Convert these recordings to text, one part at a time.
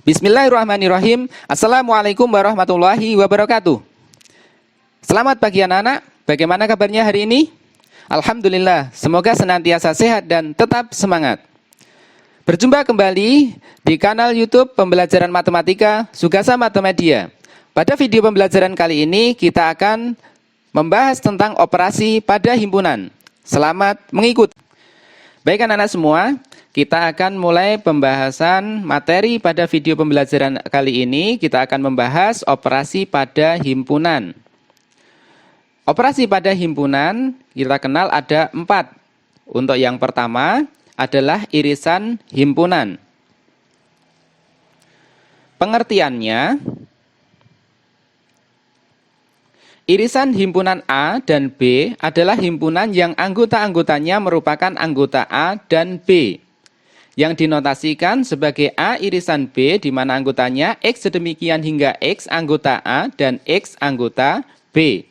Bismillahirrahmanirrahim. Assalamualaikum warahmatullahi wabarakatuh. Selamat pagi anak-anak. Bagaimana kabarnya hari ini? Alhamdulillah, semoga senantiasa sehat dan tetap semangat. Berjumpa kembali di kanal YouTube Pembelajaran Matematika Sugasa Matemedia. Pada video pembelajaran kali ini kita akan membahas tentang operasi pada himpunan. Selamat mengikuti. Baik anak-anak semua, kita akan mulai pembahasan materi pada video pembelajaran kali ini. Kita akan membahas operasi pada himpunan. Operasi pada himpunan kita kenal ada 4. Untuk yang pertama adalah irisan himpunan. Pengertiannya, irisan himpunan A dan B adalah himpunan yang anggota-anggotanya merupakan anggota A dan B, yang dinotasikan sebagai A irisan B di mana anggotanya X sedemikian hingga X anggota A dan X anggota B.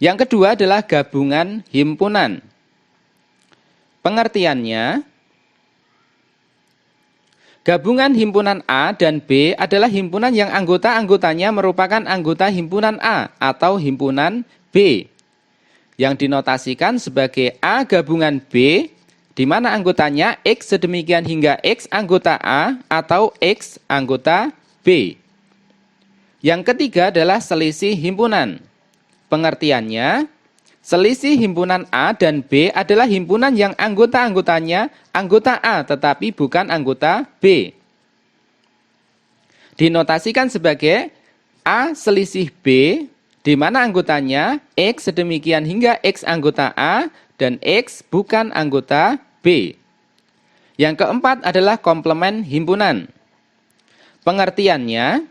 Yang kedua adalah gabungan himpunan. Pengertiannya, gabungan himpunan A dan B adalah himpunan yang anggota-anggotanya merupakan anggota himpunan A atau himpunan B, yang dinotasikan sebagai A gabungan B, di mana anggotanya X sedemikian hingga X anggota A atau X anggota B. Yang ketiga adalah selisih himpunan. Pengertiannya, selisih himpunan A dan B adalah himpunan yang anggota-anggotanya anggota A tetapi bukan anggota B. Dinotasikan sebagai A selisih B, di mana anggotanya X sedemikian hingga X anggota A dan X bukan anggota B. Yang keempat adalah komplement himpunan. Pengertiannya,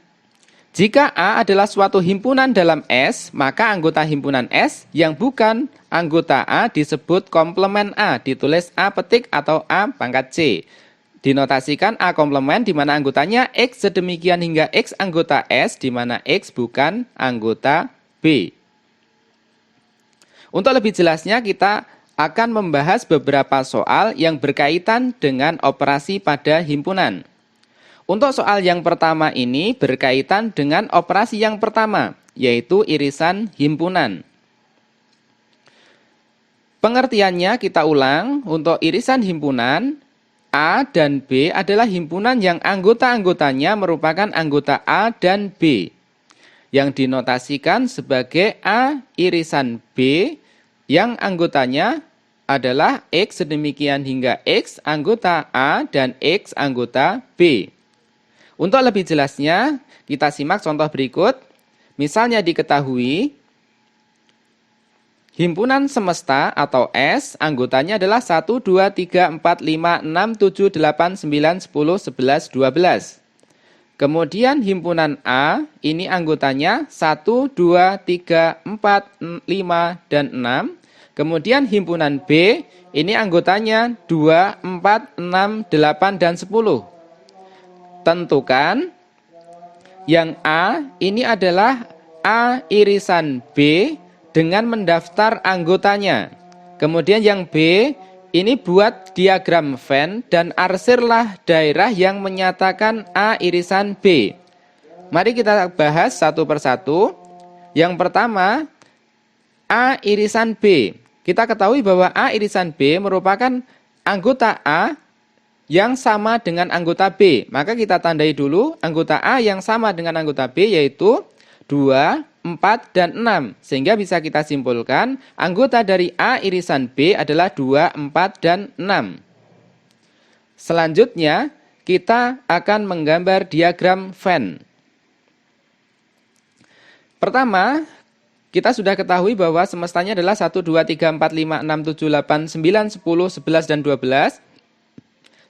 jika A adalah suatu himpunan dalam S, maka anggota himpunan S yang bukan anggota A disebut komplement A, ditulis A petik atau A pangkat C. Dinotasikan A komplement di mana anggotanya X sedemikian hingga X anggota S, di mana X bukan anggota B. Untuk lebih jelasnya kita akan membahas beberapa soal yang berkaitan dengan operasi pada himpunan. Untuk soal yang pertama ini berkaitan dengan operasi yang pertama, yaitu irisan himpunan. Pengertiannya kita ulang, untuk irisan himpunan, A dan B adalah himpunan yang anggota-anggotanya merupakan anggota A dan B, yang dinotasikan sebagai A irisan B, yang anggotanya adalah X sedemikian hingga X anggota A dan X anggota B. Untuk lebih jelasnya, kita simak contoh berikut. Misalnya diketahui, himpunan semesta atau S, anggotanya adalah 1, 2, 3, 4, 5, 6, 7, 8, 9, 10, 11, 12. Kemudian himpunan A, ini anggotanya 1, 2, 3, 4, 5, dan 6. Kemudian himpunan B, ini anggotanya 2, 4, 6, 8, dan 10. Tentukan yang A ini adalah A irisan B dengan mendaftar anggotanya. Kemudian yang B ini buat diagram Venn dan arsirlah daerah yang menyatakan A irisan B. Mari kita bahas satu persatu. Yang pertama, A irisan B. Kita ketahui bahwa A irisan B merupakan anggota A yang sama dengan anggota B. Maka kita tandai dulu anggota A yang sama dengan anggota B yaitu 2, 4, dan 6. Sehingga bisa kita simpulkan anggota dari A irisan B adalah 2, 4, dan 6. Selanjutnya kita akan menggambar diagram Venn. Pertama, kita sudah ketahui bahwa semestanya adalah 1, 2, 3, 4, 5, 6, 7, 8, 9, 10, 11, dan 12.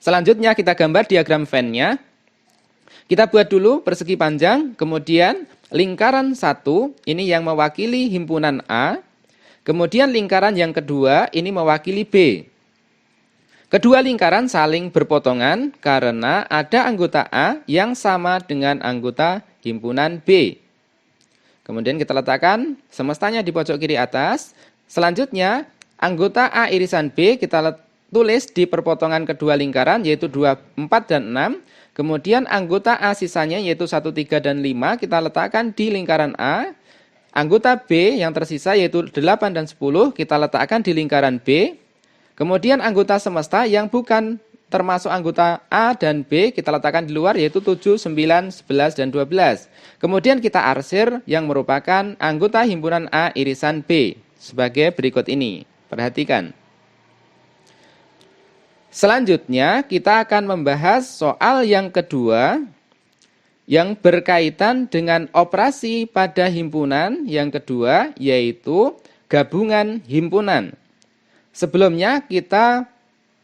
Selanjutnya kita gambar diagram Venn-nya. Kita buat dulu persegi panjang, kemudian lingkaran 1, ini yang mewakili himpunan A. Kemudian lingkaran yang kedua, ini mewakili B. Kedua lingkaran saling berpotongan karena ada anggota A yang sama dengan anggota himpunan B. Kemudian kita letakkan semestanya di pojok kiri atas. Selanjutnya, anggota A irisan B kita tulis di perpotongan kedua lingkaran yaitu 2, 4, dan 6. Kemudian anggota A sisanya yaitu 1, 3, dan 5 kita letakkan di lingkaran A. Anggota B yang tersisa yaitu 8 dan 10 kita letakkan di lingkaran B. Kemudian anggota semesta yang bukan termasuk anggota A dan B kita letakkan di luar yaitu 7, 9, 11, dan 12. Kemudian kita arsir yang merupakan anggota himpunan A irisan B sebagai berikut ini. Perhatikan. Selanjutnya kita akan membahas soal yang kedua yang berkaitan dengan operasi pada himpunan yang kedua yaitu gabungan himpunan. Sebelumnya kita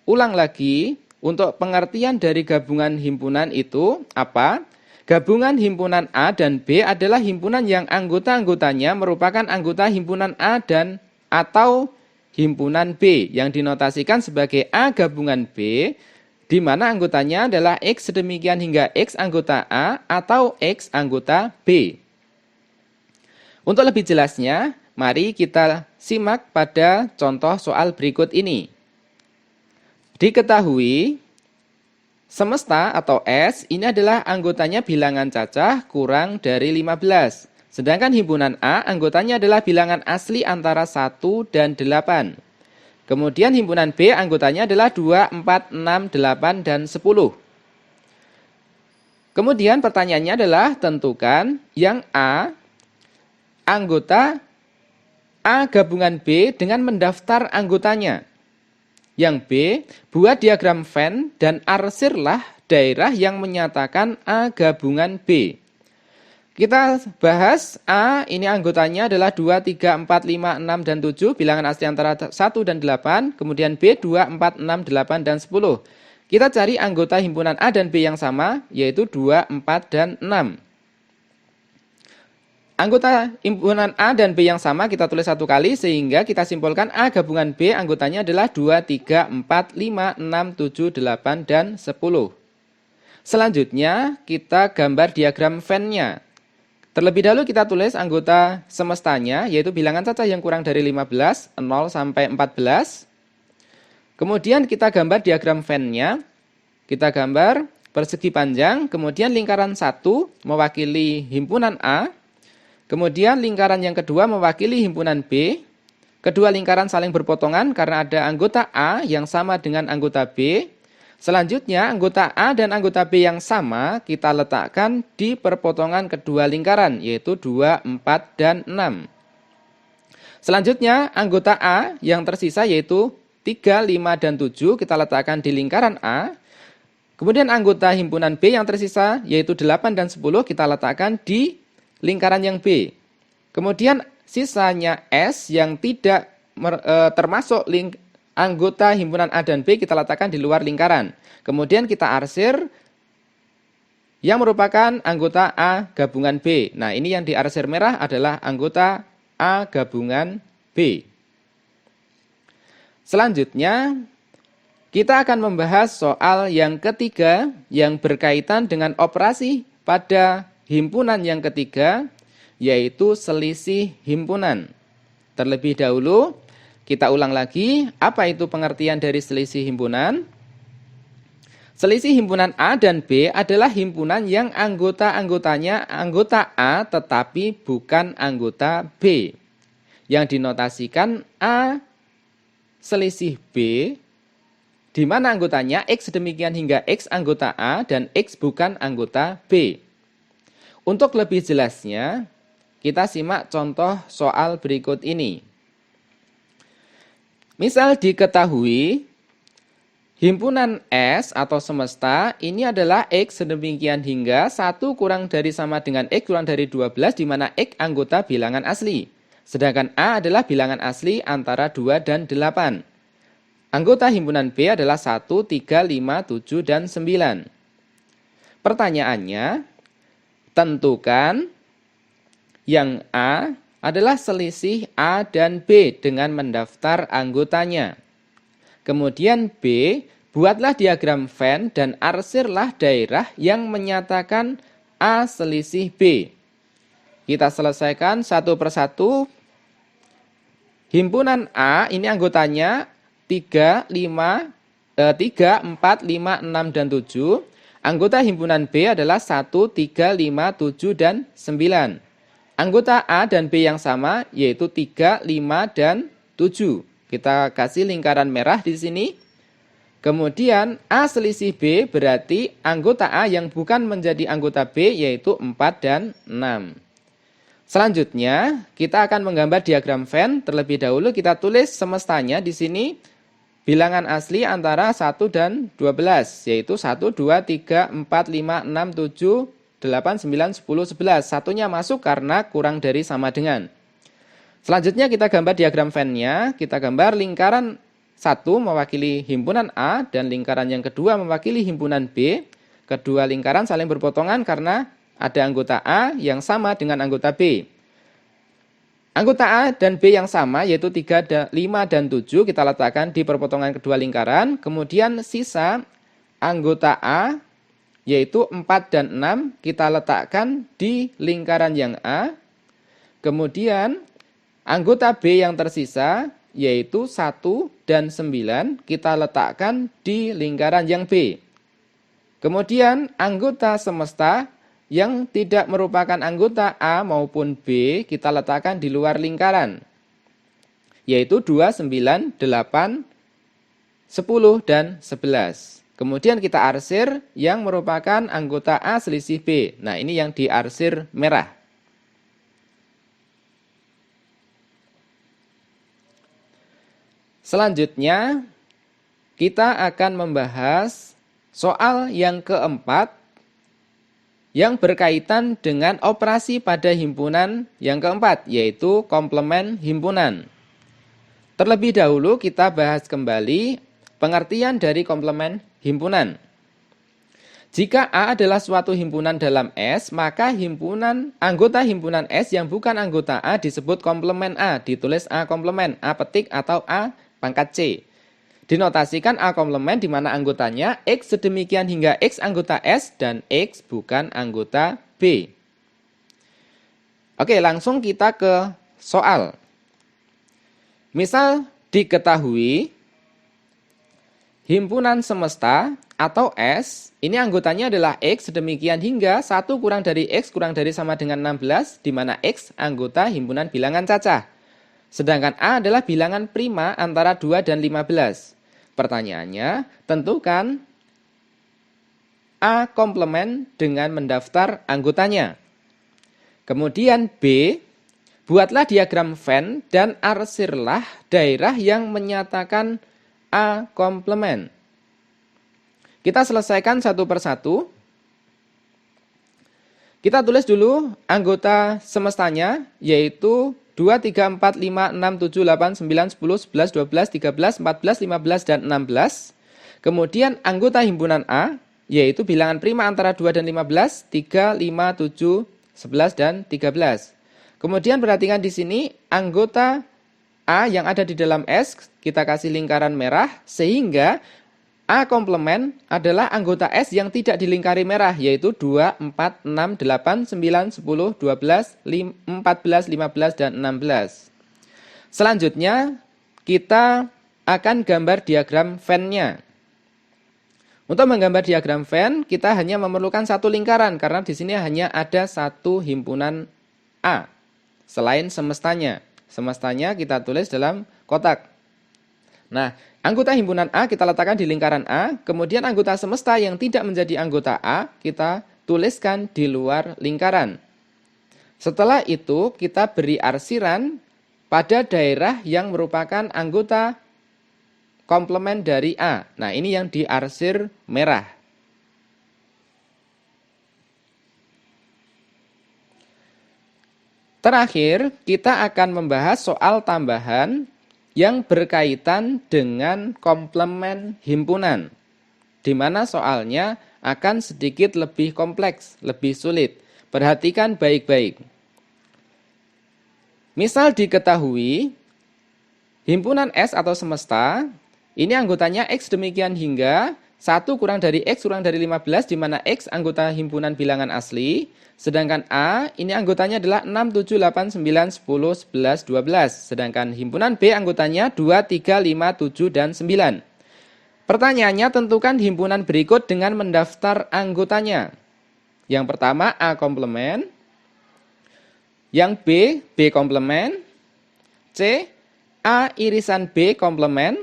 ulang lagi. Untuk pengertian dari gabungan himpunan itu apa? Gabungan himpunan A dan B adalah himpunan yang anggota-anggotanya merupakan anggota himpunan A dan atau himpunan B yang dinotasikan sebagai A gabungan B di mana anggotanya adalah X sedemikian hingga X anggota A atau X anggota B. Untuk lebih jelasnya, mari kita simak pada contoh soal berikut ini. Diketahui semesta atau S ini adalah anggotanya bilangan cacah kurang dari 15. Sedangkan himpunan A anggotanya adalah bilangan asli antara 1 dan 8. Kemudian himpunan B anggotanya adalah 2, 4, 6, 8, dan 10. Kemudian pertanyaannya adalah tentukan yang A anggota A gabungan B dengan mendaftar anggotanya. Yang B, buat diagram Venn dan arsirlah daerah yang menyatakan A gabungan B. Kita bahas A, ini anggotanya adalah 2, 3, 4, 5, 6, dan 7, bilangan asli antara 1 dan 8. Kemudian B, 2, 4, 6, 8, dan 10. Kita cari anggota himpunan A dan B yang sama, yaitu 2, 4, dan 6. Anggota himpunan A dan B yang sama kita tulis satu kali sehingga kita simpulkan A gabungan B anggotanya adalah 2, 3, 4, 5, 6, 7, 8, dan 10. Selanjutnya kita gambar diagram Venn-nya. Terlebih dahulu kita tulis anggota semestanya yaitu bilangan cacah yang kurang dari 15, 0 sampai 14. Kemudian kita gambar diagram Venn-nya. Kita gambar persegi panjang, kemudian lingkaran 1 mewakili himpunan A. Kemudian lingkaran yang kedua mewakili himpunan B. Kedua lingkaran saling berpotongan karena ada anggota A yang sama dengan anggota B. Selanjutnya anggota A dan anggota B yang sama kita letakkan di perpotongan kedua lingkaran yaitu 2, 4, dan 6. Selanjutnya anggota A yang tersisa yaitu 3, 5, dan 7 kita letakkan di lingkaran A. Kemudian anggota himpunan B yang tersisa yaitu 8 dan 10 kita letakkan di lingkaran yang B. Kemudian sisanya S yang tidak termasuk anggota himpunan A dan B kita letakkan di luar lingkaran. Kemudian kita arsir yang merupakan anggota A gabungan B. Nah, ini yang diarsir merah adalah anggota A gabungan B. Selanjutnya kita akan membahas soal yang ketiga yang berkaitan dengan operasi pada himpunan yang ketiga, yaitu selisih himpunan. Terlebih dahulu, kita ulang lagi, apa itu pengertian dari selisih himpunan? Selisih himpunan A dan B adalah himpunan yang anggota-anggotanya anggota A tetapi bukan anggota B. Yang dinotasikan A selisih B, di mana anggotanya X demikian hingga X anggota A dan X bukan anggota B. Untuk lebih jelasnya, kita simak contoh soal berikut ini. Misal diketahui, himpunan S atau semesta ini adalah X sedemikian hingga 1 kurang dari sama dengan X kurang dari 12 di mana X anggota bilangan asli. Sedangkan A adalah bilangan asli antara 2 dan 8. Anggota himpunan B adalah 1, 3, 5, 7, dan 9. Pertanyaannya, tentukan yang A adalah selisih A dan B dengan mendaftar anggotanya. Kemudian B, buatlah diagram Venn dan arsirlah daerah yang menyatakan A selisih B. Kita selesaikan satu persatu. Himpunan A ini anggotanya 3, 4, 5, 6, dan 7. Anggota himpunan B adalah 1, 3, 5, 7, dan 9. Anggota A dan B yang sama yaitu 3, 5, dan 7. Kita kasih lingkaran merah di sini. Kemudian A selisih B berarti anggota A yang bukan menjadi anggota B yaitu 4 dan 6. Selanjutnya, kita akan menggambar diagram Venn. Terlebih dahulu kita tulis semestanya di sini bilangan asli antara 1 dan 12, yaitu 1, 2, 3, 4, 5, 6, 7, 8, 9, 10, 11. Satunya masuk karena kurang dari sama dengan. Selanjutnya kita gambar diagram Venn-nya. Kita gambar lingkaran 1 mewakili himpunan A dan lingkaran yang kedua mewakili himpunan B. Kedua lingkaran saling berpotongan karena ada anggota A yang sama dengan anggota B. Anggota A dan B yang sama yaitu 3, 5, dan 7 kita letakkan di perpotongan kedua lingkaran. Kemudian sisa anggota A yaitu 4 dan 6 kita letakkan di lingkaran yang A. Kemudian anggota B yang tersisa yaitu 1 dan 9 kita letakkan di lingkaran yang B. Kemudian anggota semesta yang tidak merupakan anggota A maupun B kita letakkan di luar lingkaran, yaitu 2, 9, 8, 10, dan 11. Kemudian kita arsir yang merupakan anggota A selisih B. Nah, ini yang diarsir merah. Selanjutnya, kita akan membahas soal yang keempat yang berkaitan dengan operasi pada himpunan yang keempat, yaitu komplement himpunan. Terlebih dahulu kita bahas kembali pengertian dari komplement himpunan. Jika A adalah suatu himpunan dalam S, maka anggota himpunan S yang bukan anggota A disebut komplement A, ditulis A komplement, A petik atau A pangkat C. Dinotasikan A komplement di mana anggotanya X sedemikian hingga X anggota S dan X bukan anggota B. Oke, langsung kita ke soal. Misal diketahui himpunan semesta atau S, ini anggotanya adalah X sedemikian hingga 1 kurang dari X kurang dari sama dengan 16, di mana X anggota himpunan bilangan cacah. Sedangkan A adalah bilangan prima antara 2 dan 15. Pertanyaannya, tentukan A komplement dengan mendaftar anggotanya. Kemudian B, buatlah diagram Venn dan arsirlah daerah yang menyatakan A komplement. Kita selesaikan satu persatu. Kita tulis dulu anggota semestanya, yaitu 2, 3, 4, 5, 6, 7, 8, 9, 10, 11, 12, 13, 14, 15, dan 16. Kemudian anggota himpunan A, yaitu bilangan prima antara 2 dan 15, 3, 5, 7, 11, dan 13. Kemudian perhatikan di sini anggota A yang ada di dalam S, kita kasih lingkaran merah, sehingga A komplement adalah anggota S yang tidak dilingkari merah, yaitu 2, 4, 6, 8, 9, 10, 12, 14, 15, dan 16. Selanjutnya, kita akan gambar diagram Venn-nya. Untuk menggambar diagram Venn, kita hanya memerlukan satu lingkaran, karena di sini hanya ada satu himpunan A, selain semestanya. Semestanya kita tulis dalam kotak. Nah, anggota himpunan A kita letakkan di lingkaran A, kemudian anggota semesta yang tidak menjadi anggota A kita tuliskan di luar lingkaran. Setelah itu kita beri arsiran pada daerah yang merupakan anggota komplement dari A. Nah, ini yang diarsir merah. Terakhir, kita akan membahas soal tambahan yang berkaitan dengan komplement himpunan, di mana soalnya akan sedikit lebih kompleks, lebih sulit. Perhatikan baik-baik. Misal diketahui, himpunan S atau semesta, ini anggotanya X demikian hingga 1 kurang dari X kurang dari 15, di mana X anggota himpunan bilangan asli, sedangkan A ini anggotanya adalah 6, 7, 8, 9, 10, 11, 12. Sedangkan himpunan B anggotanya 2, 3, 5, 7, dan 9. Pertanyaannya, tentukan himpunan berikut dengan mendaftar anggotanya. Yang pertama A komplement, yang B, B komplement, C, A irisan B komplement,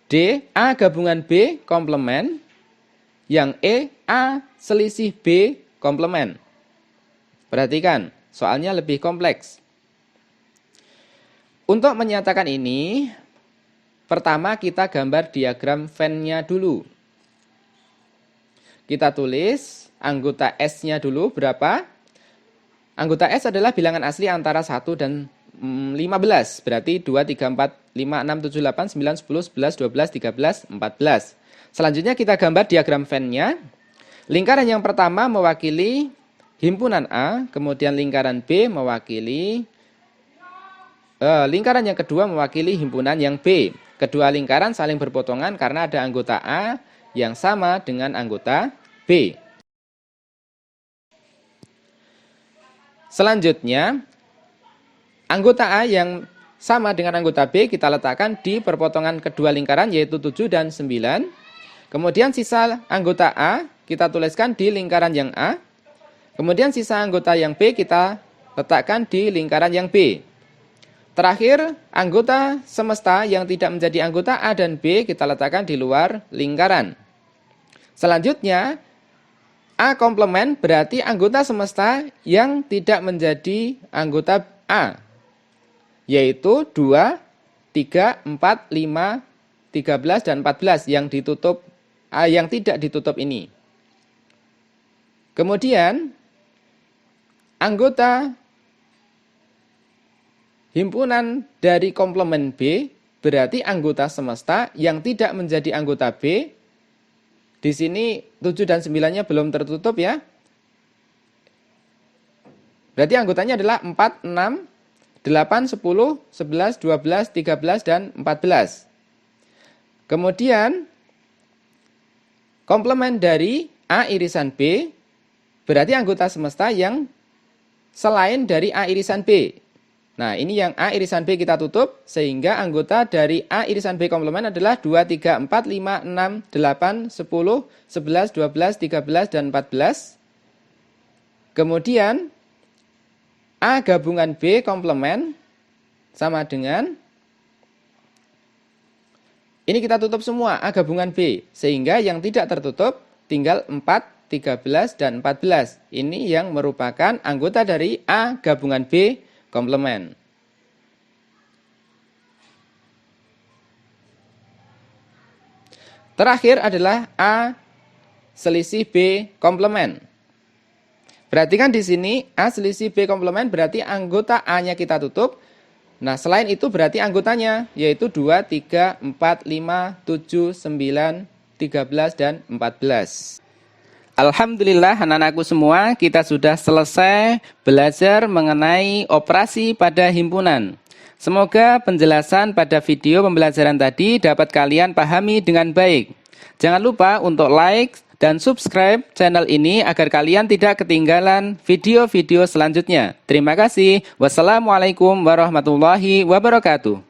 D, A gabungan B komplement, yang E, A selisih B komplement. Perhatikan, soalnya lebih kompleks. Untuk menyatakan ini, pertama kita gambar diagram Venn-nya dulu. Kita tulis anggota S-nya dulu berapa? Anggota S adalah bilangan asli antara 1 dan 15. Berarti 2, 3, 4, 5, 6, 7, 8, 9, 10, 11, 12, 13, 14. Selanjutnya kita gambar diagram Venn-nya. Lingkaran yang pertama mewakili himpunan A, kemudian lingkaran B mewakili lingkaran yang kedua mewakili himpunan yang B. Kedua lingkaran saling berpotongan karena ada anggota A yang sama dengan anggota B. Selanjutnya, anggota A yang sama dengan anggota B kita letakkan di perpotongan kedua lingkaran, yaitu 7 dan 9. Kemudian sisa anggota A kita tuliskan di lingkaran yang A. Kemudian sisa anggota yang B kita letakkan di lingkaran yang B. Terakhir, anggota semesta yang tidak menjadi anggota A dan B kita letakkan di luar lingkaran. Selanjutnya, A komplement berarti anggota semesta yang tidak menjadi anggota A, yaitu 2, 3, 4, 5, 13, dan 14 yang ditutup, yang tidak ditutup ini. Kemudian, anggota himpunan dari komplement B berarti anggota semesta yang tidak menjadi anggota B. Di sini 7 dan 9-nya belum tertutup ya. Berarti anggotanya adalah 4, 6, 8, 10, 11, 12, 13, dan 14. Kemudian komplement dari A irisan B berarti anggota semesta yang selain dari A irisan B. Nah, ini yang A irisan B kita tutup, sehingga anggota dari A irisan B komplement adalah 2, 3, 4, 5, 6, 8, 10, 11, 12, 13, dan 14. Kemudian, A gabungan B komplement sama dengan, ini kita tutup semua, A gabungan B. Sehingga yang tidak tertutup tinggal 4, 13, dan 14. Ini yang merupakan anggota dari A gabungan B komplement. Terakhir adalah A selisih B komplement. Perhatikan di sini A selisih B komplement berarti anggota A-nya kita tutup. Nah, selain itu berarti anggotanya yaitu 2, 3, 4, 5, 7, 9, 13, dan 14. Alhamdulillah anak-anakku semua, kita sudah selesai belajar mengenai operasi pada himpunan. Semoga penjelasan pada video pembelajaran tadi dapat kalian pahami dengan baik. Jangan lupa untuk like dan subscribe channel ini agar kalian tidak ketinggalan video-video selanjutnya. Terima kasih. Wassalamualaikum warahmatullahi wabarakatuh.